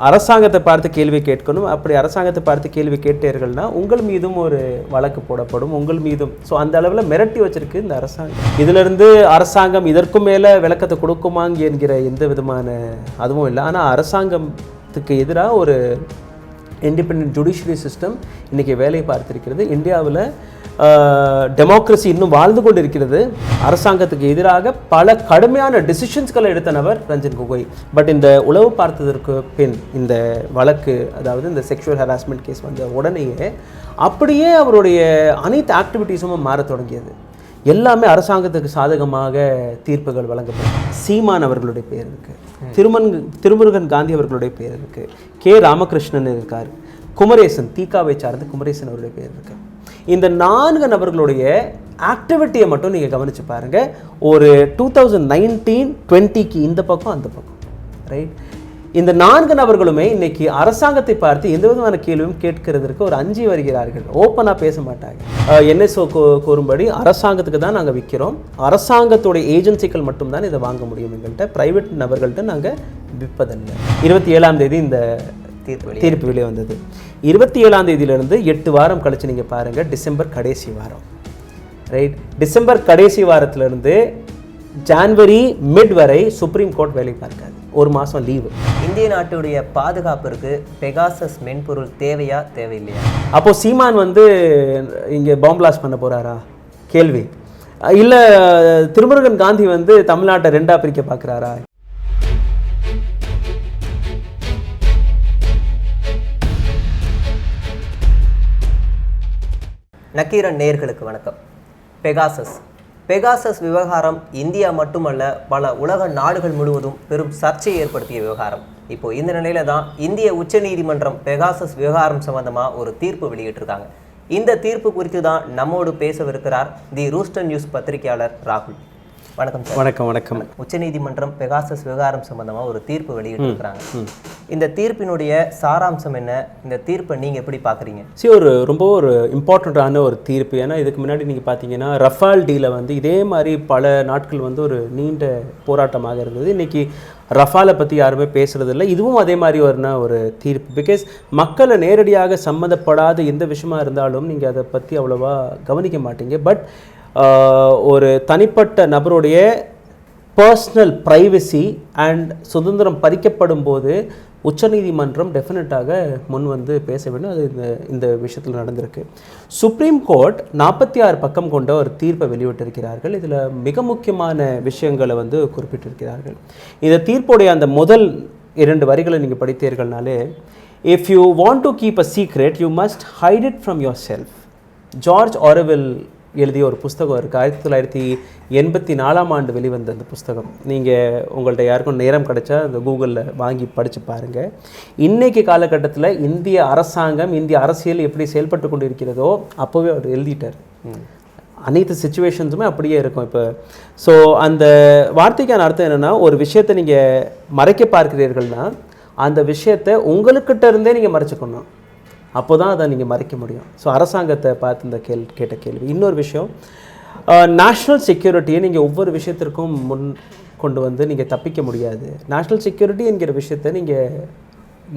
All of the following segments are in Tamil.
அரசாங்கத்தை பார்த்து கேள்வி கேட்கணும். அப்படி அரசாங்கத்தை பார்த்து கேள்வி கேட்டீர்கள்னா உங்கள் மீதும் ஒரு வழக்கு போடப்படும், உங்கள் மீதும். ஸோ அந்த அளவில் மிரட்டி வச்சிருக்கு இந்த அரசாங்கம். இதிலிருந்து அரசாங்கம் இதற்கும் மேலே விளக்கத்தை கொடுக்குமாங்க என்கிற எந்த விதமான அதுவும் இல்லை. ஆனால் அரசாங்கத்துக்கு எதிராக ஒரு இண்டிபெண்டன்ட் ஜுடிஷியரி சிஸ்டம் இன்றைக்கி வேலையை பார்த்திருக்கிறது. இந்தியாவில் டெமோக்ரஸி இன்னும் வாழ்ந்து கொண்டு இருக்கிறது. அரசாங்கத்துக்கு எதிராக பல கடுமையான டிசிஷன்ஸ்களை எடுத்த நபர் ரஞ்சன் கோகோய். பட் இந்த உளவு பார்த்ததற்கு பின் இந்த வழக்கு, அதாவது இந்த செக்ஷுவல் ஹராஸ்மெண்ட் கேஸ் வந்த உடனேயே அப்படியே அவருடைய அனைத்து ஆக்டிவிட்டீஸும் மாற தொடங்கியது. எல்லாமே அரசாங்கத்துக்கு சாதகமாக தீர்ப்புகள் வழங்கப்படும். சீமான் அவர்களுடைய பேர் இருக்குது, திருமுருகன் காந்தி அவர்களுடைய பேர் இருக்குது, கே ராமகிருஷ்ணன் இருக்கார், குமரேசன் தீகாவை சார்ந்த குமரேசன் அவருடைய பேர் இருக்குது. இந்த 4 நபர்களுடைய ஆக்டிவிட்டியை மட்டும் நீங்கள் கவனித்து பாருங்கள். ஒரு 2019-20க்கு இந்த பக்கம் அந்த பக்கம், ரைட்? இந்த 4 நபர்களுமே இன்னைக்கு அரசாங்கத்தை பார்த்து எந்த விதமான கேள்வியும் கேட்கறதுக்கு ஒரு அஞ்சி வருகிறார்கள். ஓப்பனாக பேச மாட்டாங்க. என்எஸ்ஓ கூறும்படி அரசாங்கத்துக்கு தான் நாங்கள் விற்கிறோம், அரசாங்கத்துடைய ஏஜென்சிகள் மட்டும்தான் இதை வாங்க முடியும், எங்கள்கிட்ட ப்ரைவேட் நபர்கள்ட்ட நாங்கள் விற்பதில்லை. 27ஆம் தேதி இந்த தீர்ப்பு வெளியே வந்தது. 27ஆம் தேதியிலிருந்து 8 வாரம் கழிச்சு நீங்கள் பாருங்கள், டிசம்பர் கடைசி வாரம், ரைட்? டிசம்பர் கடைசி வாரத்திலிருந்து ஜான்வரி மிட் வரை சுப்ரீம் கோர்ட் வேலை பார்க்காது. ஒரு மாதம் லீவு. இந்திய நாட்டுடைய பாதுகாப்பிற்கு பெகாசஸ் மென்பொருள் தேவையா தேவையில்லையா? அப்போ சீமான் இங்கே பாம்பிளாஸ் பண்ண போறாரா கேள்வி? இல்லை திருமுருகன் காந்தி தமிழ்நாட்டை 2ஆக பிரிக்க பார்க்குறாரா? நக்கீரன் நேயர்களுக்கு வணக்கம். பெகாசஸ் விவகாரம் இந்தியா மட்டுமல்ல, பல உலக நாடுகள் முழுவதும் பெரும் சர்ச்சையை ஏற்படுத்திய விவகாரம். இப்போ இந்த நிலையில தான் இந்திய உச்சநீதிமன்றம் பெகாசஸ் விவகாரம் சம்பந்தமாக ஒரு தீர்ப்பு வெளியிட்டிருக்காங்க. இந்த தீர்ப்பு குறித்து தான் நம்மோடு பேசவிருக்கிறார் தி ரூஸ்டர் நியூஸ் பத்திரிகையாளர் ராகுல். வணக்கம் சார். வணக்கம். வணக்கம். உச்சநீதிமன்றம் பெகாசஸ் விவகாரம் சம்பந்தமாக ஒரு தீர்ப்பு வெளியிட்டிருக்கிறாங்க. இந்த தீர்ப்பினுடைய சாராம்சம் என்ன? இந்த தீர்ப்பை நீங்கள் எப்படி பார்க்குறீங்க? ரொம்ப ஒரு இம்பார்ட்டண்ட்டான ஒரு தீர்ப்பு. ஏன்னா இதுக்கு முன்னாடி நீங்கள் பார்த்தீங்கன்னா ரஃபால் டீல இதே மாதிரி பல நாட்கள் ஒரு நீண்ட போராட்டமாக இருந்தது. இன்றைக்கி ரஃபாலை பற்றி யாருமே பேசுகிறதில்ல. இதுவும் அதே மாதிரி ஒரு தீர்ப்பு. பிகாஸ் மக்களை நேரடியாக சம்மந்தப்படாத எந்த விஷயமா இருந்தாலும் நீங்கள் அதை பற்றி அவ்வளோவா கவனிக்க மாட்டீங்க. பட் ஒரு தனிப்பட்ட நபருடைய பர்சனல் ப்ரைவசி அண்ட் சுதந்திரம் பறிக்கப்படும் போது உச்சநீதிமன்றம் டெஃபினட்டாக முன் பேச வேண்டும். அது இந்த விஷயத்தில் நடந்திருக்கு. சுப்ரீம் கோர்ட் 46 பக்கம் கொண்ட ஒரு தீர்ப்பை வெளியிட்டிருக்கிறார்கள். இதில் மிக முக்கியமான விஷயங்களை குறிப்பிட்டிருக்கிறார்கள். இந்த தீர்ப்புடைய அந்த முதல் 2 வரிகளை நீங்கள் படித்தீர்கள்னாலே, if you want to keep a secret you must hide it from yourself. George Orwell எழுதிய ஒரு புஸ்தகம் இருக்குது. 1984ஆம் ஆண்டு வெளிவந்த அந்த புஸ்தகம். நீங்கள் உங்கள்கிட்ட யாருக்கும் நேரம் கிடைச்சா அந்த கூகுளில் வாங்கி படித்து பாருங்கள். இன்றைக்கி காலகட்டத்தில் இந்திய அரசாங்கம், இந்திய அரசியல் எப்படி செயல்பட்டு கொண்டு இருக்கிறதோ அப்போவே அவர் எழுதிட்டார். அனைத்து சிச்சுவேஷன்ஸுமே அப்படியே இருக்கும் இப்போ. ஸோ அந்த வார்த்தைக்கான அர்த்தம் என்னென்னா, ஒரு விஷயத்தை நீங்கள் மறைக்க பார்க்கிறீர்கள்னா அந்த விஷயத்தை உங்களுக்கிட்ட இருந்தே நீங்கள் மறைச்சிக்கணும். அப்போ தான் அதை நீங்கள் மறைக்க முடியும். ஸோ அரசாங்கத்தை பார்த்து இந்த கேட்ட கேள்வி. இன்னொரு விஷயம், நேஷ்னல் செக்யூரிட்டியை நீங்கள் ஒவ்வொரு விஷயத்திற்கும் முன் கொண்டு நீங்கள் தப்பிக்க முடியாது. நேஷ்னல் செக்யூரிட்டி என்கிற விஷயத்தை நீங்கள்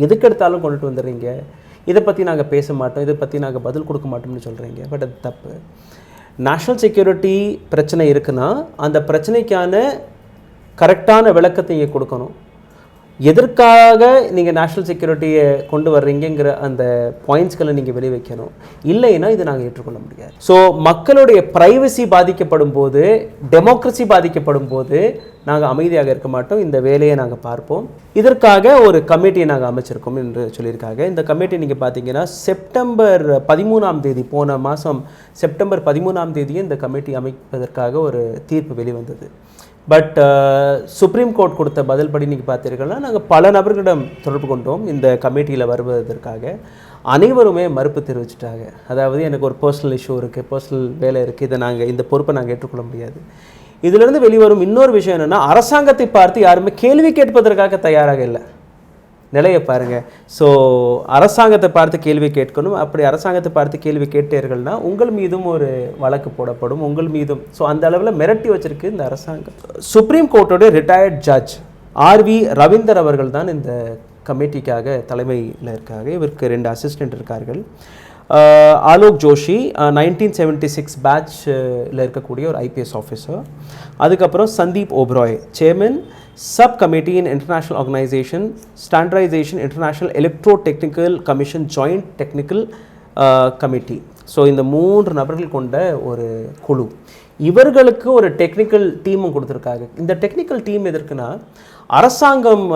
எதுக்கெடுத்தாலும் கொண்டுட்டு வந்துடுறீங்க. இதை பற்றி நாங்கள் பேச மாட்டோம், இதை பற்றி நாங்கள் பதில் கொடுக்க மாட்டோம்னு சொல்கிறீங்க. பட் அது தப்பு. நேஷ்னல் செக்யூரிட்டி பிரச்சனை இருக்குன்னா அந்த பிரச்சனைக்கான கரெக்டான விளக்கத்தை இங்கே கொடுக்கணும். எதற்காக நீங்கள் நேஷ்னல் செக்யூரிட்டியை கொண்டு வர்றீங்கிற அந்த பாயிண்ட்ஸ்களை நீங்கள் வெளி வைக்கணும். இல்லைன்னா இதை நாங்கள் ஏற்றுக்கொள்ள முடியாது. ஸோ மக்களுடைய ப்ரைவசி பாதிக்கப்படும் போது, டெமோக்ரஸி பாதிக்கப்படும் போது நாங்கள் அமைதியாக இருக்க மாட்டோம். இந்த வேலையை நாங்கள் பார்ப்போம். இதற்காக ஒரு கமிட்டியை நாங்கள் அமைச்சிருக்கோம் என்று சொல்லியிருக்காங்க. இந்த கமிட்டி நீங்கள் பார்த்தீங்கன்னா செப்டம்பர் 13ஆம் தேதி, போன மாதம் செப்டம்பர் 13ஆம் தேதியே இந்த கமிட்டி அமைப்பதற்காக ஒரு தீர்ப்பு வெளிவந்தது. பட் சுப்ரீம் கோர்ட் கொடுத்த பதில் படி நீங்கள் பார்த்தீர்கள்னா, நாங்கள் பல நபர்களிடம் தொடர்பு கொண்டோம் இந்த கமிட்டியில் வருவதற்காக. அனைவருமே மறுப்பு தெரிவிச்சிட்டாங்க. அதாவது எனக்கு ஒரு பர்சனல் இஷ்யூ இருக்குது, பர்சனல் வேலை இருக்குது, இந்த பொறுப்பை நாங்கள் ஏற்றுக்கொள்ள முடியாது. இதிலிருந்து வெளிவரும் இன்னொரு விஷயம் என்னென்னா, அரசாங்கத்தை பார்த்து யாருமே கேள்வி கேட்பதற்காக தயாராக இல்லை. நிலையை பாருங்கள். ஸோ அரசாங்கத்தை பார்த்து கேள்வி கேட்கணும். அப்படி அரசாங்கத்தை பார்த்து கேள்வி கேட்டீர்கள்னா உங்கள் மீதும் ஒரு வழக்கு போடப்படும், உங்கள் மீதும். ஸோ அந்த அளவில் மிரட்டி வச்சிருக்கு இந்த அரசாங்கம். சுப்ரீம் கோர்ட்டோட ரிட்டையர்ட் ஜட்ஜ் ஆர்வி ரவீந்தர் அவர்கள் தான் இந்த கமிட்டிக்காக தலைமையில் இருக்காங்க. இவருக்கு 2 அசிஸ்டண்ட் இருக்கார்கள். ஆலோக் ஜோஷி 1976 பேட்சில் இருக்கக்கூடிய ஒரு ஐபிஎஸ் ஆஃபீஸர். அதுக்கப்புறம் Sandeep Oberoi chairman sub committee in international organisation standardisation international electro technical commission joint technical committee. So இந்த 3 நபர்கள் கொண்ட ஒரு குழு. இவர்களுக்கு ஒரு டெக்னிக்கல் டீமும் கொடுத்துருக்காங்க. இந்த டெக்னிக்கல் டீம் எதற்குன்னா, அரசாங்கம்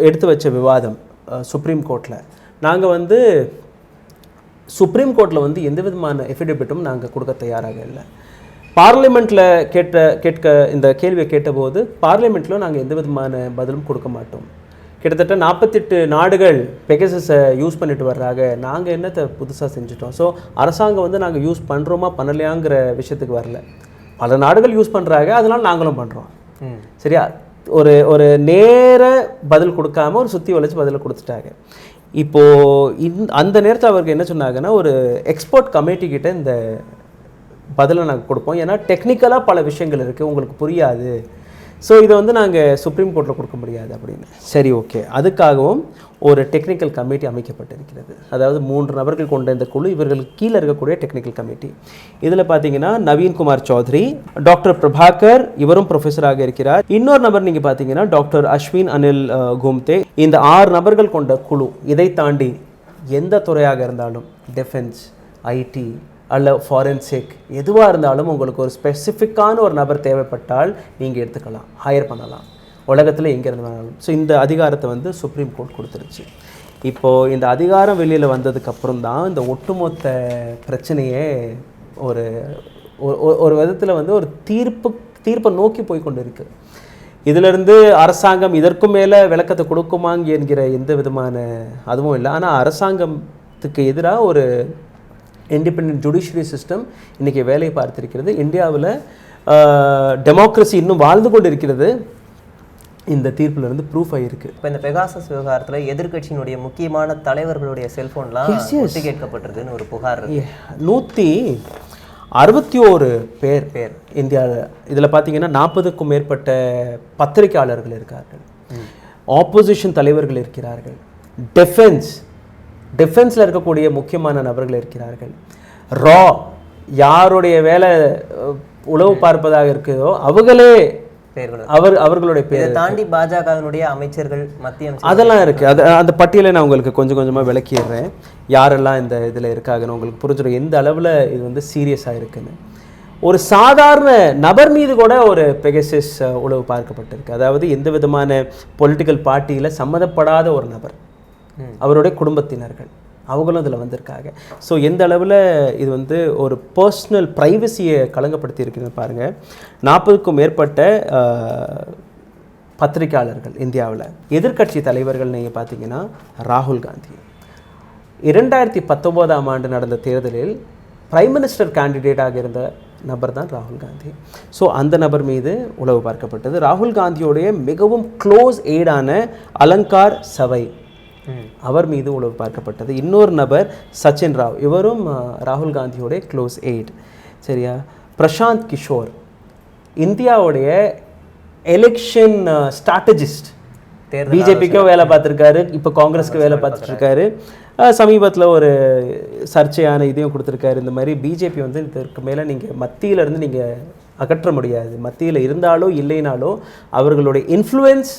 எடுத்து வச்ச விவாதம் சுப்ரீம் கோர்ட்டில், நாங்கள் சுப்ரீம் கோர்ட்டில் எந்த விதமான எஃபிடபிட்டும் நாங்கள் கொடுக்க தயாராக இல்லை. பார்லிமெண்ட்டில் கேட்க இந்த கேள்வியை கேட்டபோது பார்லிமெண்ட்டில் நாங்கள் எந்த விதமான பதிலும் கொடுக்க மாட்டோம். கிட்டத்தட்ட 48 நாடுகள் பெகசஸை யூஸ் பண்ணிட்டு வர்றாங்க, நாங்கள் என்னத்தை புதுசாக செஞ்சுட்டோம். ஸோ அரசாங்கம் நாங்கள் யூஸ் பண்ணுறோமா பண்ணலையாங்கிற விஷயத்துக்கு வரல. பல நாடுகள் யூஸ் பண்ணுறாங்க, அதனால் நாங்களும் பண்ணுறோம். சரியா? ஒரு நேர பதில் கொடுக்காம ஒரு சுற்றி வளைச்சு பதில் கொடுத்துட்டாங்க. இப்போது அந்த நேரத்தில் அவருக்கு என்ன சொன்னாங்கன்னா, ஒரு எக்ஸ்பர்ட் கமிட்டி கிட்ட இந்த பதிலை நாங்கள் கொடுப்போம், ஏன்னா டெக்னிக்கலாக பல விஷயங்கள் இருக்குது, உங்களுக்கு புரியாது. ஸோ இதை நாங்கள் சுப்ரீம் கோர்ட்டில் கொடுக்க முடியாது அப்படின்னு. சரி, ஓகே. அதுக்காகவும் ஒரு டெக்னிக்கல் கமிட்டி அமைக்கப்பட்டிருக்கிறது. அதாவது 3 நபர்கள் கொண்ட இந்த குழு, இவர்களுக்கு கீழே இருக்கக்கூடிய டெக்னிக்கல் கமிட்டி. இதில் பார்த்தீங்கன்னா நவீன்குமார் சௌத்ரி, டாக்டர் பிரபாகர், இவரும் ப்ரொஃபஸராக இருக்கிறார். இன்னொரு நபர் நீங்கள் பார்த்தீங்கன்னா டாக்டர் அஸ்வின் அனில் கும்தே. இந்த 6 நபர்கள் கொண்ட குழு. இதை தாண்டி எந்த துறையாக இருந்தாலும், டிஃபென்ஸ், ஐடி அல்ல ஃபாரென்சிக், எதுவாக இருந்தாலும் உங்களுக்கு ஒரு ஸ்பெசிஃபிக்கான ஒரு நபர் தேவைப்பட்டால் நீங்கள் எடுத்துக்கலாம், ஹையர் பண்ணலாம், உலகத்தில் எங்கே இருந்தாலும். ஸோ இந்த அதிகாரத்தை சுப்ரீம் கோர்ட் கொடுத்துருச்சு. இப்போது இந்த அதிகாரம் வெளியில் வந்ததுக்கப்புறம் தான் இந்த ஒட்டுமொத்த பிரச்சனையே ஒரு விதத்தில் ஒரு தீர்ப்பை நோக்கி போய் கொண்டு இருக்குது. இதிலிருந்து அரசாங்கம் இதற்கும் மேலே விளக்கத்தை கொடுக்குமாங்க என்கிற எந்த விதமான அதுவும் இல்லை. ஆனால் அரசாங்கத்துக்கு எதிராக ஒரு இண்டிபெண்டன்ட் ஜுடிஷியரி சிஸ்டம் இன்றைக்கி வேலை பார்த்திருக்கிறது. இந்தியாவில் டெமோக்ரஸி இன்னும் வாழ்ந்து கொண்டு இருக்கிறது. இந்த தீர்ப்பிலிருந்து ப்ரூஃப் ஆகிருக்கு. இப்போ இந்த பெகாசஸ் விவகாரத்தில் எதிர்கட்சியினுடைய முக்கியமான தலைவர்களுடைய செல்ஃபோன்லாம் ஒட்டு கேட்கப்பட்டிருக்குன்னு ஒரு புகார் இருக்கு. 161 பேர் இந்தியாவில். இதில் பார்த்தீங்கன்னா 40க்கும் மேற்பட்ட பத்திரிகையாளர்கள் இருக்கார்கள், ஆப்போசிஷன் தலைவர்கள் இருக்கிறார்கள், டிஃபென்ஸில் இருக்கக்கூடிய முக்கியமான நபர்கள் இருக்கிறார்கள், யாருடைய வேலை உளவு பார்ப்பதாக இருக்குதோ அவர்களுடைய பேர் தாண்டி பாஜகவினுடைய அமைச்சர்கள், மத்திய அதெல்லாம் இருக்குது. அந்த பட்டியலை நான் உங்களுக்கு கொஞ்சம் கொஞ்சமாக விளக்கிடுறேன், யாரெல்லாம் இந்த இதில் இருக்காங்கன்னு உங்களுக்கு புரிஞ்சிடும் எந்த அளவில் இது சீரியஸாக இருக்குன்னு. ஒரு சாதாரண நபர் மீது கூட ஒரு பெகசஸ் உளவு பார்க்கப்பட்டிருக்கு. அதாவது எந்த விதமான பொலிட்டிக்கல் பார்ட்டியில் சம்மந்தப்படாத ஒரு நபர், அவருடைய குடும்பத்தினர்கள், அவங்களும் இதில் வந்திருக்காங்க. ஸோ எந்த அளவில் இது ஒரு பர்சனல் ப்ரைவசியை களங்கப்படுத்தி இருக்குன்னு பாருங்கள். 40க்கும் மேற்பட்ட பத்திரிகையாளர்கள் இந்தியாவில். எதிர்கட்சி தலைவர்கள் நீங்கள் பார்த்தீங்கன்னா ராகுல் காந்தி 2019ஆம் ஆண்டு நடந்த தேர்தலில் பிரைம் மினிஸ்டர் கேண்டிடேட்டாக இருந்த நபர் தான் ராகுல் காந்தி. ஸோ அந்த நபர் மீது உளவு பார்க்கப்பட்டது. ராகுல் காந்தியோடைய மிகவும் க்ளோஸ் எய்டான அலங்கார் சவை, அவர் மீது உளவு பார்க்கப்பட்டது. இன்னொரு நபர் சச்சின் ராவ், இவரும் ராகுல் காந்தியோடைய க்ளோஸ் எய்ட். சரியா? பிரசாந்த் கிஷோர், இந்தியாவுடைய எலெக்ஷன் ஸ்ட்ராட்டஜிஸ்ட், பிஜேபிக்கோ வேலை பார்த்துருக்காரு, இப்போ காங்கிரஸ்க்கு வேலை பார்த்துட்ருக்காரு. சமீபத்தில் ஒரு சர்ச்சையான இதையும் கொடுத்துருக்காரு. இந்த மாதிரி பிஜேபி இதற்கு மேலே நீங்கள் மத்தியிலேருந்து நீங்கள் அகற்ற முடியாது, மத்தியில் இருந்தாலோ இல்லைனாலோ அவர்களுடைய இன்ஃப்ளூயன்ஸ்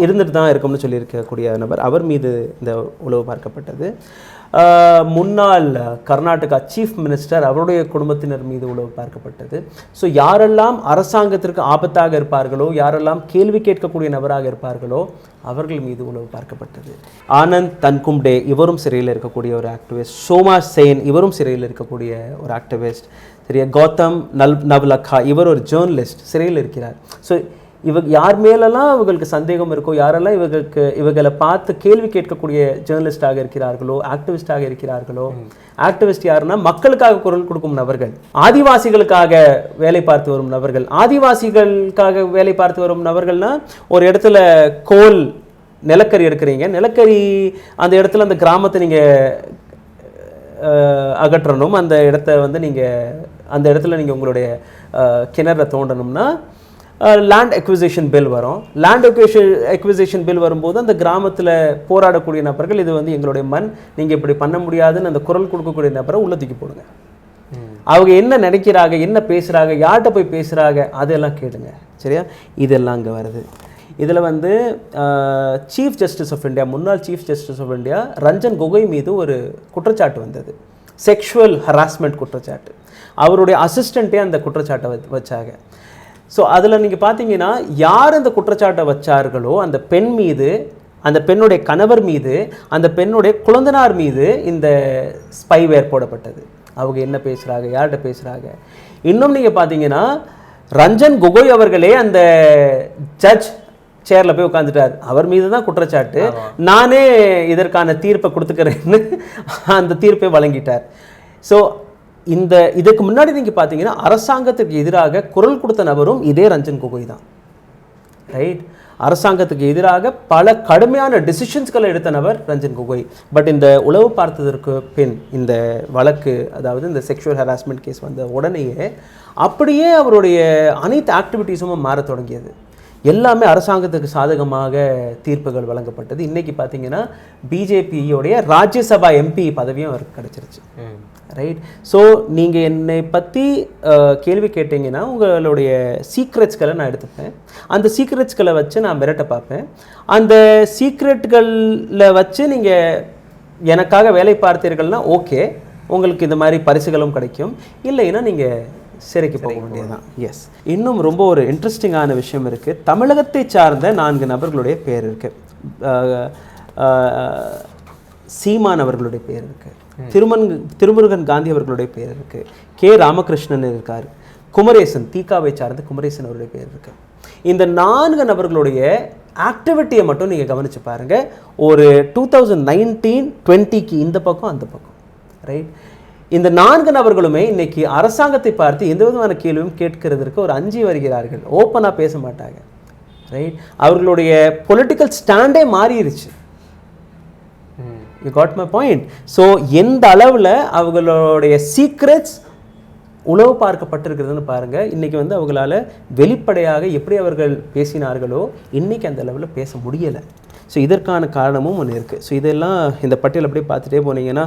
இருந்துட்டு தான் இருக்கும்னு சொல்லியிருக்கக்கூடிய நபர், அவர் மீது இந்த உளவு பார்க்கப்பட்டது. முன்னாள் கர்நாடகா சீஃப் மினிஸ்டர், அவருடைய குடும்பத்தினர் மீது உளவு பார்க்கப்பட்டது. ஸோ யாரெல்லாம் அரசாங்கத்திற்கு ஆபத்தாக இருப்பார்களோ, யாரெல்லாம் கேள்வி கேட்கக்கூடிய நபராக இருப்பார்களோ அவர்கள் மீது உளவு பார்க்கப்பட்டது. ஆனந்த் தன்கும்டே, இவரும் சிறையில் இருக்கக்கூடிய ஒரு ஆக்டிவிஸ்ட். சோமா சேன், இவரும் சிறையில் இருக்கக்கூடிய ஒரு ஆக்டிவிஸ்ட். சரியா? கௌதம் நவ்லக்கா, இவர் ஒரு ஜேர்னலிஸ்ட், சிறையில் இருக்கிறார். ஸோ யார் மேலெல்லாம் இவர்களுக்கு சந்தேகம் இருக்கோ, யாரெல்லாம் இவர்களை பார்த்து கேள்வி கேட்கக்கூடிய ஜேர்னலிஸ்டாக இருக்கிறார்களோ, ஆக்டிவிஸ்டாக இருக்கிறார்களோ, ஆக்டிவிஸ்ட் யாருன்னா மக்களுக்காக குரல் கொடுக்கும் நபர்கள், ஆதிவாசிகளுக்காக வேலை பார்த்து வரும் நபர்கள். ஆதிவாசிகளுக்காக வேலை பார்த்து வரும் நபர்கள்னா, ஒரு இடத்துல கோல் நிலக்கரி எடுக்கிறீங்க, நிலக்கரி அந்த இடத்துல அந்த கிராமத்தை நீங்கள் அகற்றணும், அந்த இடத்த நீங்கள் அந்த இடத்துல நீங்கள் உங்களுடைய கிணறை தோண்டணும்னா லேண்ட் அக்விசிஷன் பில் வரும். லேண்ட் அக்விசிஷன் பில் வரும்போது அந்த கிராமத்தில் போராடக்கூடிய நபர்கள் இது வந்து எங்களுடைய மண், நீங்கள் இப்படி பண்ண முடியாதுன்னு அந்த குரல் கொடுக்கக்கூடிய நபரை உள்ள தூக்கி போடுங்க. அவங்க என்ன நினைக்கிறாங்க, என்ன பேசுகிறாங்க, யார்கிட்ட போய் பேசுகிறாங்க, அதெல்லாம் கேளுங்க. சரியா? இதெல்லாம் அங்கே வருது. இதில் வந்து சீஃப் ஜஸ்டிஸ் ஆஃப் இந்தியா, முன்னாள் chief justice of India Ranjan Gogoi மீது ஒரு குற்றச்சாட்டு வந்தது, செக்ஷுவல் ஹராஸ்மெண்ட் குற்றச்சாட்டு. அவருடைய அசிஸ்டண்ட்டே அந்த குற்றச்சாட்டை வச்சாங்க. ஸோ அதில் நீங்கள் பார்த்தீங்கன்னா யார் அந்த குற்றச்சாட்டை வச்சார்களோ அந்த பெண் மீது, அந்த பெண்ணுடைய கணவர் மீது, அந்த பெண்ணுடைய குழந்தனார் மீது இந்த ஸ்பைவேர் போடப்பட்டது. அவங்க என்ன பேசுகிறாங்க, யார்கிட்ட பேசுகிறாங்க. இன்னும் நீங்கள் பார்த்தீங்கன்னா ரஞ்சன் கோகோய் அவர்களே அந்த ஜட்ஜ் சேரில் போய் உட்காந்துட்டார். அவர் மீது தான் குற்றச்சாட்டு, நானே இதற்கான தீர்ப்பை கொடுத்துக்கிறேன்னு அந்த தீர்ப்பை வழங்கிட்டார். ஸோ இதுக்கு முன்னாடி நீங்கள் பார்த்தீங்கன்னா அரசாங்கத்துக்கு எதிராக குரல் கொடுத்த நபரும் இதே ரஞ்சன் கோகோய் தான். ரைட்? அரசாங்கத்துக்கு எதிராக பல கடுமையான டிசிஷன்ஸ்களை எடுத்த நபர் ரஞ்சன் கோகோய். பட் இந்த உளவு பார்த்ததற்கு பின் இந்த வழக்கு, அதாவது இந்த செக்ஷுவல் ஹராஸ்மெண்ட் கேஸ் வந்த உடனேயே அப்படியே அவருடைய அனைத்து ஆக்டிவிட்டீஸும் மாற தொடங்கியது. எல்லாமே அரசாங்கத்துக்கு சாதகமாக தீர்ப்புகள் வழங்கப்பட்டது. இன்றைக்கி பார்த்தீங்கன்னா பிஜேபியோடைய ராஜ்யசபா எம்பி பதவியும் அவருக்கு கிடச்சிருச்சு. ரைட்? ஸோ நீங்கள் என்னை பற்றி கேள்வி கேட்டிங்கன்னா உங்களுடைய சீக்ரெட்ஸ்களை நான் எடுத்துப்பேன். அந்த சீக்ரெட்ஸ்களை வச்சு நான் மிரட்ட பார்ப்பேன். அந்த சீக்ரெட்டுகளில் வச்சு நீங்கள் எனக்காக வேலை பார்த்தீர்கள்னா ஓகே, உங்களுக்கு இந்த மாதிரி பரிசுகளும் கிடைக்கும். இல்லைன்னா நீங்கள் சிறைக்கு போக வேண்டியதுதான். எஸ். இன்னும் ரொம்ப ஒரு இன்ட்ரெஸ்டிங்கான விஷயம் இருக்குது. தமிழகத்தை சார்ந்த 4 நபர்களுடைய பேர் இருக்குது. சீமான் அவர்களுடைய பேர் இருக்குது, திருமுருகன் காந்தி அவர்களுடைய பேர் இருக்குது, கே ராமகிருஷ்ணன் இருக்கார், குமரேசன், தீகாவை சார்ந்த குமரேசன் அவருடைய பேர் இருக்குது. இந்த 4 நபர்களுடைய ஆக்டிவிட்டியை மட்டும் நீங்கள் கவனித்து பாருங்கள். ஒரு 2019-20க்கு இந்த பக்கம் அந்த பக்கம். ரைட்? இந்த 4 நபர்களுமே இன்னைக்கு அரசாங்கத்தை பார்த்து எந்த விதமான கேள்வியும் கேட்கிறதுக்கு ஒரு அஞ்சி வருகிறார்கள். ஓப்பனாக பேச மாட்டாங்க. ரைட்? அவர்களுடைய பொலிட்டிக்கல் ஸ்டாண்டே மாறிடுச்சு. You got my point. So எந்த அளவில் அவங்களுடைய சீக்ரெட்ஸ் உளவு பார்க்கப்பட்டிருக்கிறதுன்னு பாருங்கள். இன்றைக்கி வந்து அவங்களால வெளிப்படையாக எப்படி அவர்கள் பேசினார்களோ இன்றைக்கி அந்த அளவில் பேச முடியலை. ஸோ இதற்கான காரணமும் ஒன்று இருக்குது. ஸோ இதெல்லாம் இந்த பட்டியல் அப்படியே பார்த்துட்டே போனீங்கன்னா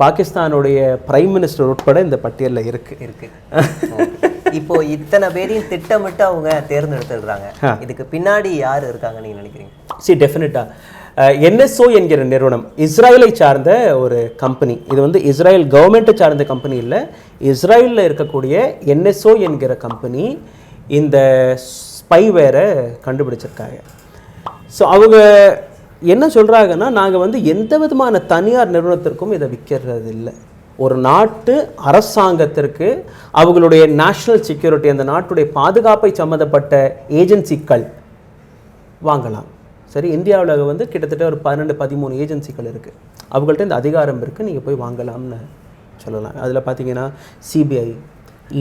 பாகிஸ்தானுடைய பிரைம் மினிஸ்டர் உட்பட இந்த பட்டியலில் இருக்கு. இப்போ இத்தனை பேரையும் திட்டமிட்டு அவங்க தேர்ந்தெடுத்துடுறாங்க. இதுக்கு பின்னாடி யார் இருக்காங்க நீங்க நினைக்கிறீங்க? டெஃபினட்டாக NSO என்கிற நிறுவனம் இஸ்ரேலை சார்ந்த ஒரு கம்பெனி. இது வந்து இஸ்ரேல் கவர்மெண்ட்டை சார்ந்த கம்பெனி இல்லை, இஸ்ரேலில் இருக்கக்கூடிய NSO என்கிற கம்பெனி இந்த ஸ்பைவேரை கண்டுபிடிச்சிருக்காங்க. ஸோ அவங்க என்ன சொல்கிறாங்கன்னா, நாங்கள் வந்து எந்த விதமான தனியார் நிறுவனத்திற்கும் இதை விற்கிறது இல்லை. ஒரு நாட்டு அரசாங்கத்திற்கு அவங்களுடைய நேஷ்னல் செக்யூரிட்டி, அந்த நாட்டுடைய பாதுகாப்பை சம்மந்தப்பட்ட ஏஜென்சிகள் வாங்கலாம். சரி, இந்தியாவில் வந்து கிட்டத்தட்ட ஒரு 12-13 ஏஜென்சிகள் இருக்குது. அவங்கள்ட்ட இந்த அதிகாரம் இருக்குது, நீங்கள் போய் வாங்கலாம்னு சொல்லலாம். அதில் பார்த்தீங்கன்னா சிபிஐ,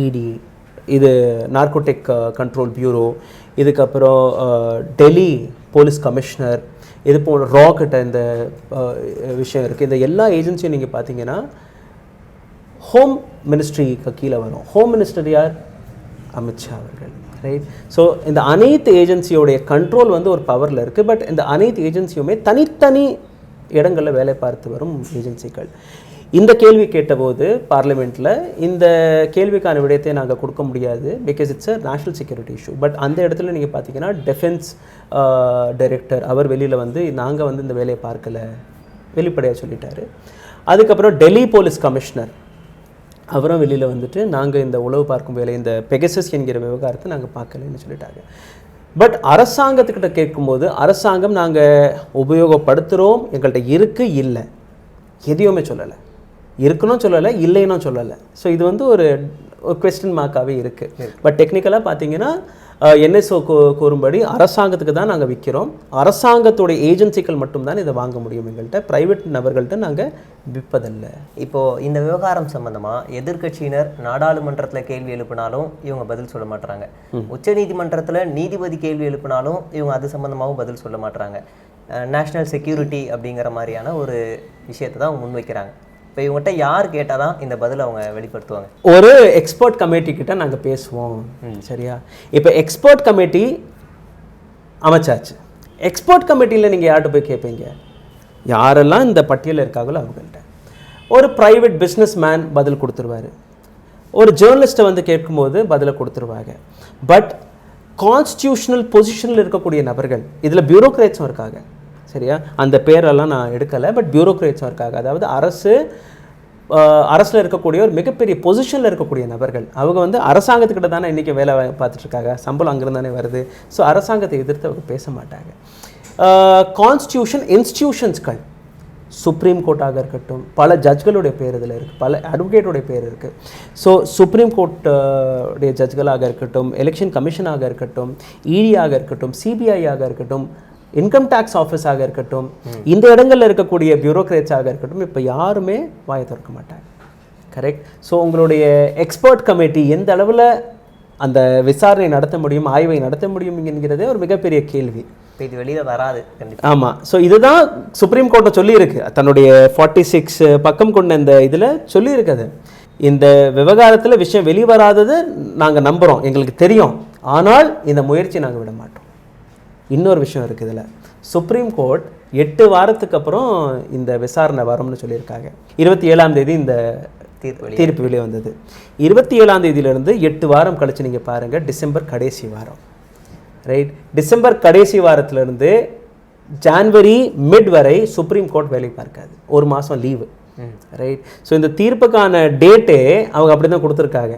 இடி, இது நார்கோட்டிக் கண்ட்ரோல் பியூரோ, இதுக்கப்புறம் டெல்லி போலீஸ் கமிஷனர், இது போன்ற ராக்கிட்ட இந்த விஷயம் இருக்குது. இந்த எல்லா ஏஜென்சியும் நீங்கள் பார்த்தீங்கன்னா ஹோம் மினிஸ்ட்ரிக்கு கீழே வரும். ஹோம் மினிஸ்டர் யார்? அமித்ஷா அவர்கள். ரைட்? ஸோ இந்த அனைத்து ஏஜென்சியோடைய கண்ட்ரோல் வந்து ஒரு பவரில் இருக்குது. பட் இந்த அனைத்து ஏஜென்சியுமே தனித்தனி இடங்களில் வேலை பார்த்து வரும் ஏஜென்சிகள். இந்த கேள்வி கேட்டபோது பார்லிமெண்ட்டில் இந்த கேள்விக்கான விடயத்தை நாங்கள் கொடுக்க முடியாது, because it's a national security issue. But அந்த இடத்துல நீங்கள் பார்த்தீங்கன்னா டிஃபென்ஸ் டைரக்டர் அவர் வெளியில் வந்து நாங்கள் வந்து இந்த வேலையை பார்க்கலை வெளிப்படையாக சொல்லிட்டாரு. அதுக்கப்புறம் டெல்லி போலீஸ் கமிஷனர் அவரும் வெளியில் வந்துட்டு நாங்கள் இந்த உளவு பார்க்கும் வேலை, இந்த பெகசஸ் என்கிற விவகாரத்தை நாங்கள் பார்க்கலன்னு சொல்லிட்டாங்க. பட் அரசாங்கத்துக்கிட்ட கேட்கும்போது அரசாங்கம் நாங்கள் உபயோகப்படுத்துகிறோம், எங்கள்கிட்ட இருக்குது, இல்லை, எதையுமே சொல்லலை. இருக்கணும் சொல்லலை, இல்லைன்னு சொல்லலை. ஸோ இது வந்து ஒரு கொஸ்டின் மார்க்காகவே இருக்குது. பட் டெக்னிக்கலாக பார்த்தீங்கன்னா NSO கூறும்படி அரசாங்கத்துக்கு தான் நாங்கள் விற்கிறோம், அரசாங்கத்துடைய ஏஜென்சிகள் மட்டும்தான் இதை வாங்க முடியும், எங்கள்கிட்ட ப்ரைவேட் நபர்கள்ட்ட நாங்கள் விற்பதில்லை. இப்போது இந்த விவகாரம் சம்மந்தமாக எதிர்க்கட்சியினர் நாடாளுமன்றத்தில் கேள்வி எழுப்பினாலும் இவங்க பதில் சொல்ல மாட்டாங்க, உச்சநீதிமன்றத்தில் நீதிபதி கேள்வி எழுப்பினாலும் இவங்க அது சம்மந்தமாகவும் பதில் சொல்ல மாட்டாங்க. நேஷ்னல் செக்யூரிட்டி அப்படிங்கிற மாதிரியான ஒரு விஷயத்தை தான் அவங்க முன்வைக்கிறாங்க. இப்போ இவங்ககிட்ட யார் கேட்டால் தான் இந்த பதில் அவங்க வெளிப்படுத்துவாங்க? ஒரு எக்ஸ்பர்ட் கமிட்டி கிட்ட நாங்கள் பேசுவோம். சரியா? இப்போ எக்ஸ்பர்ட் கமிட்டி அமைச்சாச்சு. எக்ஸ்பர்ட் கமிட்டியில் நீங்கள் யார்கிட்ட போய் கேட்பீங்க? யாரெல்லாம் இந்த பட்டியலில் இருக்காங்களோ அவங்கள்ட்ட. ஒரு ப்ரைவேட் பிஸ்னஸ் மேன் பதில் கொடுத்துருவாரு. ஒரு ஜேர்னலிஸ்ட்டை வந்து கேட்கும்போது பதிலை கொடுத்துருவாங்க. பட் கான்ஸ்டியூஷனல் பொசிஷனில் இருக்கக்கூடிய நபர்கள், இதில் பியூரோக்ரேட்ஸும் இருக்காங்க. சரியா? அந்த பேரெல்லாம் நான் எடுக்கலை. பட் பியூரோக்ரேட்ஸும் இருக்காங்க. அதாவது அரசில் இருக்கக்கூடிய ஒரு மிகப்பெரிய பொசிஷனில் இருக்கக்கூடிய நபர்கள். அவங்க வந்து அரசாங்கத்துக்கிட்ட தானே இன்றைக்கி வேலை பார்த்துட்ருக்காங்க. சம்பளம் அங்கிருந்து தானே வருது. ஸோ அரசாங்கத்தை எதிர்த்து அவங்க பேச மாட்டாங்க. கான்ஸ்டியூஷன் இன்ஸ்டிடியூஷன்ஸ்கள், சுப்ரீம் கோர்ட்டாக இருக்கட்டும், பல ஜட்ஜ்களுடைய பேர் இதில் இருக்குது, பல அட்வொகேட்டுடைய பேர் இருக்குது. ஸோ சுப்ரீம் கோர்ட்டுடைய ஜட்ஜ்களாக இருக்கட்டும், எலெக்ஷன் கமிஷனாக இருக்கட்டும், இடியாக இருக்கட்டும், சிபிஐயாக இருக்கட்டும், இன்கம் டேக்ஸ் ஆஃபீஸாக இருக்கட்டும், இந்த இடங்களில் இருக்கக்கூடிய பியூரோக்ரேட்ஸாக இருக்கட்டும், இப்போ யாருமே வாயை திறக்க மாட்டாங்க. கரெக்ட்? ஸோ உங்களுடைய எக்ஸ்பர்ட் கமிட்டி எந்த அளவில் அந்த விசாரணை நடத்த முடியும், ஆய்வை நடத்த முடியும் என்கிறதே ஒரு மிகப்பெரிய கேள்வி. இது வெளியில் வராது. ஆமாம். ஸோ இதுதான் சுப்ரீம் கோர்ட்டை சொல்லியிருக்கு. தன்னுடைய 46 பக்கம் கொண்ட இந்த இதில் சொல்லியிருக்குது. இந்த விவகாரத்தில் விஷயம் வெளிவராதது நாங்கள் நம்புகிறோம், எங்களுக்கு தெரியும். ஆனால் இந்த முயற்சி நாங்கள் விட மாட்டோம். இன்னொரு விஷயம் இருக்குது இதில். சுப்ரீம் கோர்ட் 8 வாரத்துக்கு அப்புறம் இந்த விசாரணை வரும்னு சொல்லியிருக்காங்க. 27ஆம் தேதி இந்த தீர்ப்பு வெளியே வந்தது. 27ஆம் தேதியிலிருந்து 8 வாரம் கழிச்சு நீங்கள் பாருங்கள், டிசம்பர் கடைசி வாரம். ரைட்? டிசம்பர் கடைசி வாரத்திலிருந்து ஜான்வரி மிட் வரை சுப்ரீம் கோர்ட் வேலை பார்க்காது. ஒரு மாதம் லீவு. ரைட்? ஸோ இந்த தீர்ப்புக்கான டேட்டே அவங்க அப்படி தான் கொடுத்துருக்காங்க.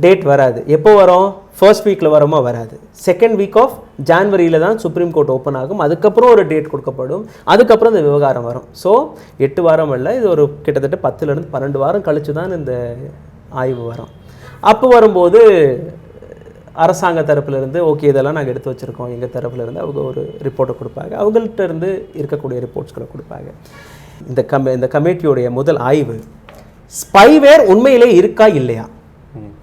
டேட் வராது. எப்போ வரும்? ஃபர்ஸ்ட் வீக்கில் வருமா? வராது. செகண்ட் வீக் ஆஃப் ஜான்வரியில் தான் சுப்ரீம் கோர்ட் ஓப்பன் ஆகும். அதுக்கப்புறம் ஒரு டேட் கொடுக்கப்படும். அதுக்கப்புறம் இந்த விவகாரம் வரும். ஸோ 8 வாரம் இல்லை, இது ஒரு கிட்டத்தட்ட 10லேருந்து 12 வாரம் கழித்து தான் இந்த ஆய்வு வரும். அப்போ வரும்போது அரசாங்க தரப்புலேருந்து ஓகே இதெல்லாம் நாங்கள் எடுத்து வச்சுருக்கோம், எங்கள் தரப்புலேருந்து அவங்க ஒரு ரிப்போர்ட்டை கொடுப்பாங்க. அவங்கள்ட்ட இருந்து இருக்கக்கூடிய ரிப்போர்ட்ஸ்களை கொடுப்பாங்க. இந்த கமிட்டியோடைய முதல் ஆய்வு, ஸ்பைவேர் உண்மையிலே இருக்கா இல்லையா,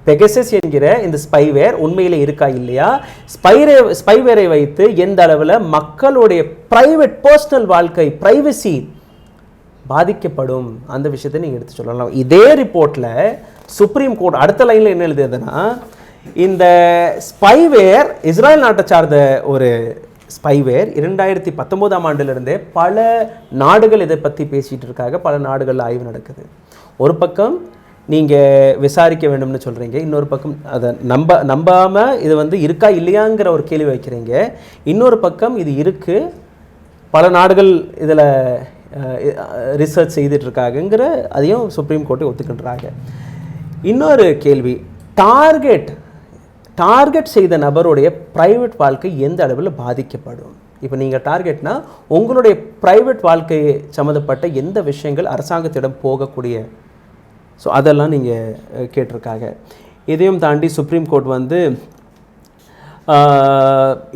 பெகசஸ் என்கிற இந்த ஸ்பைவேர் உண்மையிலே இருக்கா இல்லையா, ஸ்பைவேரை வைத்து எந்த அளவில் மக்களுடைய பிரைவேட் பர்சனல் வாழ்க்கை பிரைவசி பாதிக்கப்படும் அந்த விஷயத்தை நீங்கள் எடுத்து சொல்லலாம். இதே ரிப்போர்ட்டில் சுப்ரீம் கோர்ட் அடுத்த லைனில் என்ன எழுதுதுன்னா, இந்த ஸ்பைவேர் இஸ்ரேல் நாட்டை சார்ந்த ஒரு ஸ்பைவேர் 2019ஆம் ஆண்டிலிருந்தே பல நாடுகள் இதை பற்றி பேசிகிட்டு இருக்காங்க. பல நாடுகளில் ஆய்வு நடக்குது. ஒரு பக்கம் நீங்கள் விசாரிக்க வேண்டும்னு சொல்கிறீங்க, இன்னொரு பக்கம் அதை நம்பாமல் இது வந்து இருக்கா இல்லையாங்கிற ஒரு கேள்வி வைக்கிறீங்க. இன்னொரு பக்கம் இது இருக்குது, பல நாடுகள் இதில் ரிசர்ச் செய்துட்ருக்காங்கங்கிற அதையும் சுப்ரீம் கோர்ட்டை ஒத்துக்கின்றாங்க. இன்னொரு கேள்வி, டார்கெட் செய்த நபருடைய ப்ரைவேட் வாழ்க்கை எந்த அளவில் பாதிக்கப்படும். இப்போ நீங்கள் டார்கெட்னா உங்களுடைய ப்ரைவேட் வாழ்க்கை சம்மந்தப்பட்ட எந்த விஷயங்கள் அரசாங்கத்திடம் போகக்கூடிய, ஸோ அதெல்லாம் நீங்கள் கேட்டிருக்காங்க. இதையும் தாண்டி சுப்ரீம் கோர்ட் வந்து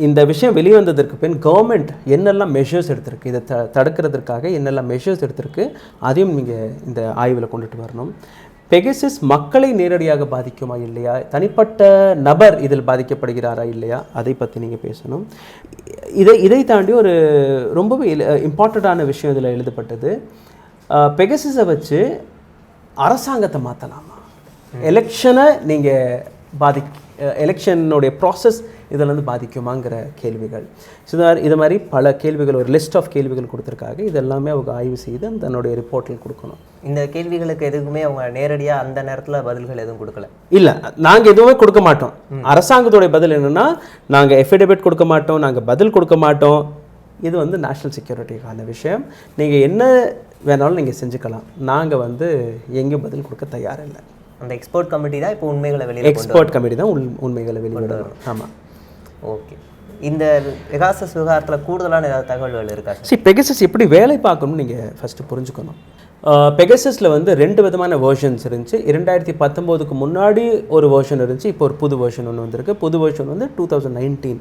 இந்த விஷயம் வெளிவந்ததற்கு பின் கவர்மெண்ட் என்னெல்லாம் மெஷர்ஸ் எடுத்திருக்கு, இதை தடுக்கிறதுக்காக என்னெல்லாம் மெஷர்ஸ் எடுத்திருக்கு, அதையும் நீங்கள் இந்த ஆய்வில் கொண்டுட்டு வரணும். பெகசஸ் மக்களை நேரடியாக பாதிக்குமா இல்லையா, தனிப்பட்ட நபர் இதில் பாதிக்கப்படுகிறாரா இல்லையா, அதை பற்றி நீங்கள் பேசணும். இதை தாண்டி ஒரு ரொம்பவே இம்பார்ட்டண்ட்டான விஷயம் இதில் எழுதப்பட்டது, பெகசஸை வச்சு அரசாங்கத்தை மாற்றலாமா, எலெக்ஷனை நீங்கள் எலெக்ஷனுடைய ப்ராசஸ் இதில் வந்து பாதிக்குமாங்கிற கேள்விகள். ஸோ இது மாதிரி பல கேள்விகள், ஒரு லிஸ்ட் ஆஃப் கேள்விகள் கொடுத்துருக்காங்க. இதெல்லாமே அவங்க ஆய்வு செய்து தன்னுடைய ரிப்போர்ட்டில் கொடுக்கணும். இந்த கேள்விகளுக்கு எதுக்குமே அவங்க நேரடியாக அந்த நேரத்தில் பதில்கள் எதுவும் கொடுக்கல? இல்லை, நாங்கள் எதுவுமே கொடுக்க மாட்டோம். அரசாங்கத்தோடைய பதில் என்னென்னா, நாங்கள் எஃபிடேவிட் கொடுக்க மாட்டோம், நாங்கள் பதில் கொடுக்க மாட்டோம். இது வந்து நேஷ்னல் செக்யூரிட்டிக்கான விஷயம். நீங்கள் என்ன வேணாலும் நீங்கள் செஞ்சுக்கலாம், நாங்கள் வந்து எங்கேயும் பதில் கொடுக்க தயாரில்லை. அந்த எக்ஸ்பர்ட் கமிட்டி தான் இப்போ உண்மைகளை வெளியிட, எக்ஸ்பர்ட் கமிட்டி தான் உண்மைகளை வெளியிடணும். ஆமாம். ஓகே. இந்த பெகாசஸ் விவகாரத்தில் கூடுதலான ஏதாவது தகவல்கள் இருக்கா? பெகசஸ் எப்படி வேலை பார்க்கணும்னு நீங்கள் ஃபஸ்ட்டு புரிஞ்சுக்கணும். பெகசஸில் வந்து 2 விதமான வேர்ஷன்ஸ் இருந்துச்சு. 2019க்கு முன்னாடி ஒரு வேர்ஷன் இருந்துச்சு, இப்போ ஒரு புது வேர்ஷன் ஒன்று வந்திருக்கு. புது வேர்ஷன் வந்து 2019.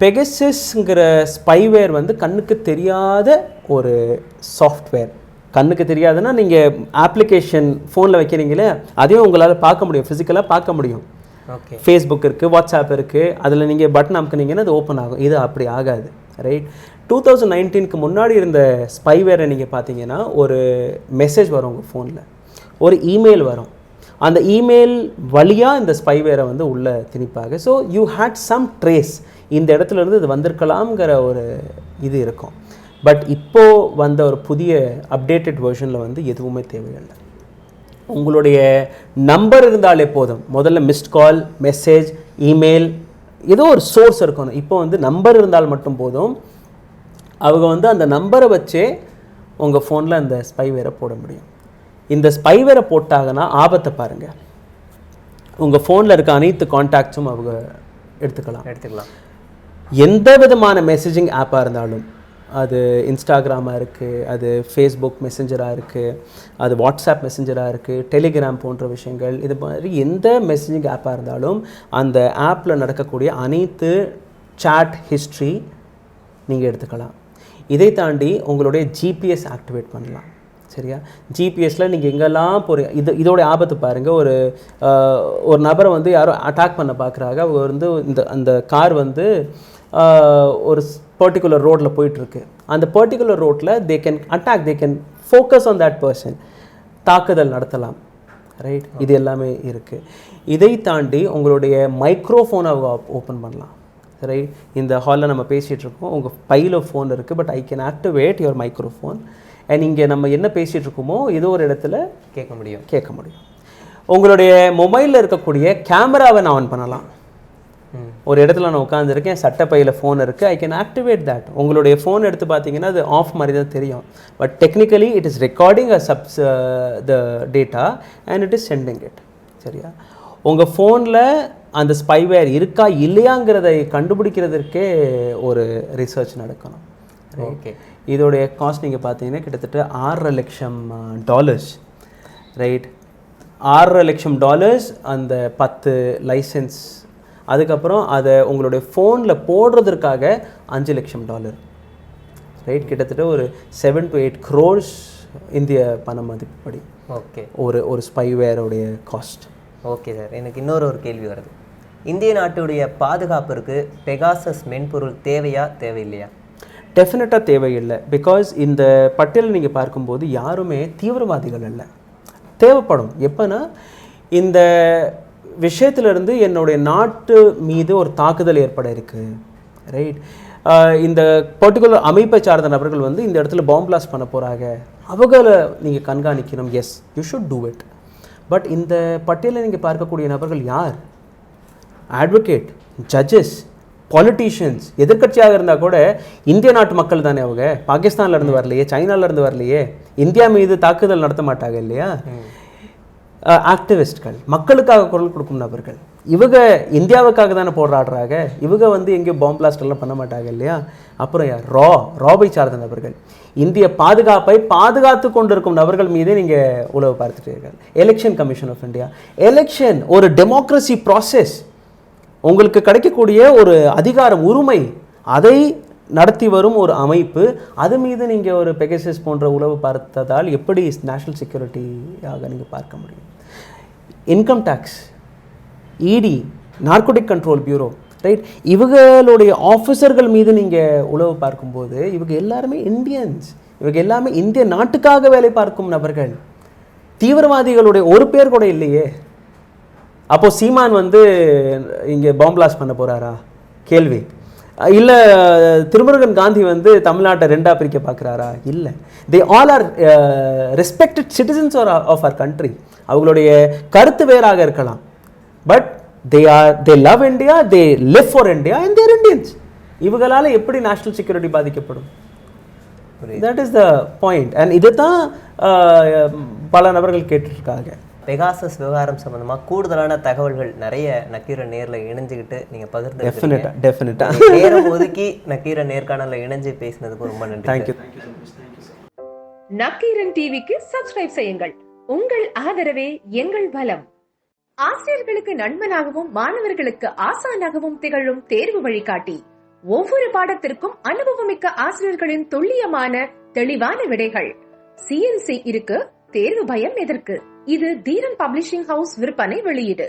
பெகசஸ்ங்கிற ஸ்பைவேர் வந்து கண்ணுக்கு தெரியாத ஒரு சாஃப்ட்வேர். கண்ணுக்கு தெரியாதுன்னா நீங்கள் அப்ளிகேஷன் ஃபோனில் வைக்கிறீங்களே, அதையும் உங்களால் பார்க்க முடியும், ஃபிசிக்கலாக பார்க்க முடியும். ஓகே. ஃபேஸ்புக் இருக்குது, வாட்ஸ்அப் இருக்குது, அதில் நீங்கள் பட்டன் அமுக்குனீங்கன்னா அது ஓப்பன் ஆகும். இது அப்படி ஆகாது. ரைட்? 2019க்கு முன்னாடி இருந்த ஸ்பைவேரை நீங்கள் பார்த்தீங்கன்னா ஒரு மெசேஜ் வரும் உங்கள் ஃபோனில், ஒரு இமெயில் வரும், அந்த இமெயில் வழியாக இந்த ஸ்பைவேரை வந்து உள்ளே திணிப்பாங்க. So you had some trace, இந்த இடத்துல இருந்து இது வந்திருக்கலாம்ங்கிற ஒரு இது இருக்கும். பட் இப்போது வந்த ஒரு புதிய அப்டேட்டட் வெர்ஷனில் வந்து எதுவுமே தேவையில்லை. உங்களுடைய நம்பர் இருந்தாலே போதும். முதல்ல மிஸ்ட் கால், மெசேஜ், இமெயில், ஏதோ ஒரு சோர்ஸ் இருக்கணும். இப்போ வந்து நம்பர் இருந்தால் மட்டும் போதும். அவங்க வந்து அந்த நம்பரை வச்சே உங்கள் ஃபோனில் அந்த ஸ்பைவேரை போட முடியும். இந்த ஸ்பைவேரை போட்டாங்கன்னா ஆபத்தை பாருங்கள். உங்கள் ஃபோனில் இருக்க அனைத்து கான்டாக்ட்ஸும் அவங்க எடுத்துக்கலாம். எந்த விதமான மெசேஜிங் ஆப்பாக இருந்தாலும், அது இன்ஸ்டாகிராமாக இருக்குது, அது ஃபேஸ்புக் மெசஞ்சராக இருக்குது, அது வாட்ஸ்அப் மெசஞ்சராக இருக்குது, டெலிகிராம் போன்ற விஷயங்கள், இது மாதிரி எந்த மெசேஜிங் ஆப்பாக இருந்தாலும் அந்த ஆப்பில் நடக்கக்கூடிய அனைத்து சாட் ஹிஸ்ட்ரி நீங்கள் எடுத்துக்கலாம். இதை தாண்டி உங்களுடைய ஜிபிஎஸ் ஆக்டிவேட் பண்ணலாம். சரியா? ஜிபிஎஸ்சில் நீங்கள் எங்கெல்லாம் போகிறீங்க, இதோடைய ஆபத்து பாருங்கள். ஒரு நபரை வந்து யாரோ அட்டாக் பண்ண பார்க்குறாங்க. அவங்க வந்து அந்த கார் வந்து ஒரு பர்டிகுலர் ரோட்டில் போயிட்டுருக்கு. அந்த பர்டிகுலர் ரோட்டில் they can focus on that person, தாக்குதல் நடத்தலாம். ரைட்? இது எல்லாமே இருக்குது. இதை தாண்டி உங்களுடைய மைக்ரோஃபோனை அவங்க ஓப்பன் பண்ணலாம். ரைட்? இந்த ஹாலில் நம்ம பேசிகிட்டு இருக்கோம், உங்கள் பையில் ஃபோன் இருக்குது, but I can activate your microphone and இங்கே நம்ம என்ன பேசிகிட்டு இருக்கோமோ ஏதோ ஒரு இடத்துல கேட்க முடியும். உங்களுடைய மொபைலில் இருக்கக்கூடிய கேமராவை நான் ஆன் பண்ணலாம். ஒரு இடத்துல நான் உட்காந்துருக்கேன், சட்டப்பையில் ஃபோன் இருக்குது, ஐ கேன் ஆக்டிவேட் தட். உங்களுடைய ஃபோன் எடுத்து பார்த்தீங்கன்னா அது ஆஃப் மாதிரி தான் தெரியும், but technically it is recording the data and it is sending it. சரியா? உங்கள் ஃபோனில் அந்த ஸ்பைவேர் இருக்கா இல்லையாங்கிறதை கண்டுபிடிக்கிறதுக்கே ஒரு ரிசர்ச் நடக்கணும். ஓகே, இதோடைய காஸ்ட் நீங்கள் பார்த்தீங்கன்னா கிட்டத்தட்ட $6 லட்சம். ரைட்? $6 லட்சம் அந்த 10 லைசன்ஸ். அதுக்கப்புறம் அதை உங்களுடைய ஃபோனில் போடுறதுக்காக $5 லட்சம். ரைட்? கிட்டத்தட்ட ஒரு 7 to 8 crores இந்திய பண மதிப்புப்படி. ஓகே, ஒரு ஸ்பைவேருடைய காஸ்ட். ஓகே சார், எனக்கு இன்னொரு கேள்வி வருது. இந்திய நாட்டுடைய பாதுகாப்பிற்கு பெகாசஸ் மென்பொருள் தேவையில்லையா? டெஃபினட்டாக தேவையில்லை. பிகாஸ் இந்த பட்டியலை நீங்கள் பார்க்கும்போது யாருமே தீவிரவாதிகள் இல்லை. தேவைப்படும் எப்போனா இந்த விஷயத்திலிருந்து என்னுடைய நாட்டு மீது ஒரு தாக்குதல் ஏற்பட இருக்குது. ரைட்? இந்த பர்டிகுலர் அமைப்பை சார்ந்த நபர்கள் வந்து இந்த இடத்துல பாம்பு பிளாஸ்ட் பண்ண போகிறாங்க, அவங்கள நீங்கள் கண்காணிக்கணும். Yes, you should do it. But இந்த பட்டியலில் நீங்கள் பார்க்கக்கூடிய நபர்கள் யார்? Advocate, judges, politicians. எதிர்கட்சியாக இருந்தால் கூட இந்திய நாட்டு மக்கள் தானே அவங்க. பாகிஸ்தான்லேருந்து வரலையே, சைனாலேருந்து வரலையே, இந்தியா மீது தாக்குதல் நடத்த மாட்டாங்க இல்லையா? ஆக்டிவிஸ்ட்கள், மக்களுக்காக குரல் கொடுக்கும் நபர்கள், இவங்க இந்தியாவுக்காக தானே போராடுறாங்க. இவங்க வந்து எங்கேயும் பாம்பு பிளாஸ்ட் எல்லாம் பண்ண மாட்டாங்க இல்லையா? அப்புறம் யார்? ராபை சார்ந்த நபர்கள், இந்திய பாதுகாப்பை பாதுகாத்து கொண்டிருக்கும் நபர்கள் மீதே நீங்கள் உளவு பார்த்துட்டீர்கள். Election commission of India, election ஒரு டெமோக்ரஸி ப்ராசஸ், உங்களுக்கு கிடைக்கக்கூடிய ஒரு அதிகாரம், உரிமை, அதை நடத்தி வரும் ஒரு அமைப்பு. அது மீது நீங்கள் ஒரு பெகசஸ் போன்ற உளவு பார்த்ததால் எப்படி நேஷனல் செக்யூரிட்டியாக நீங்கள் பார்க்க முடியும்? இன்கம் டேக்ஸ், இடி, நார்கோட்டிக் கண்ட்ரோல் பியூரோ, ரைட்? இவங்களுடைய ஆஃபீஸர்கள் மீது நீங்கள் உளவு பார்க்கும்போது இவங்க எல்லாருமே இந்தியன்ஸ், இவங்க எல்லாமே இந்திய நாட்டுக்காக வேலை பார்க்கும் நபர்கள். தீவிரவாதிகளுடைய ஒரு பேர் கூட இல்லையே. அப்போது சீமான் வந்து இங்கே பாம்பு பிளாஸ்ட் பண்ண போகிறாரா? கேள்வி. இல்லை திருமுருகன் காந்தி வந்து தமிழ்நாட்டை ரெண்டாக பிரிக்க பார்க்குறாரா? இல்லை. They all are respected citizens of our country. அவங்களுடைய கருத்து வேறாக இருக்கலாம், but they love India, they live for India and they are Indians. இவங்களால எப்படி நேஷனல் செக்யூரிட்டி பாதிக்கப்படும்? that is the point. and இதை தான் பல நபர்கள் கேட்டுருக்காங்க. பெகாசஸ் விவகாரம் சம்பந்தமாக கூடுதலான தகவல்கள் நிறைய நக்கீரன் நேரில் இணைஞ்சுக்கிட்டு நீங்கள் பகிர்ந்து டெஃபினட்டாக நேரம் ஒதுக்கி நக்கீரன் நேர்காணலில் இணைஞ்சு பேசினதுக்கு ரொம்ப நன்றி. தேங்க்யூ. நக்கீரன் டிவிக்கு சப்ஸ்கிரைப் செய்யுங்கள். உங்கள் ஆதரவே எங்கள் பலம். ஆசிரியர்களுக்கு நண்பனாகவும் மாணவர்களுக்கு ஆசானாகவும் திகழும் தேர்வு வழிகாட்டி. ஒவ்வொரு பாடத்திற்கும் அனுபவமிக்க ஆசிரியர்களின் துல்லியமான தெளிவான விடைகள். CNC இருக்கு, தேர்வு பயம் எதற்கு? இது தீரன் பப்ளிஷிங் ஹவுஸ் விற்பனை வெளியீடு.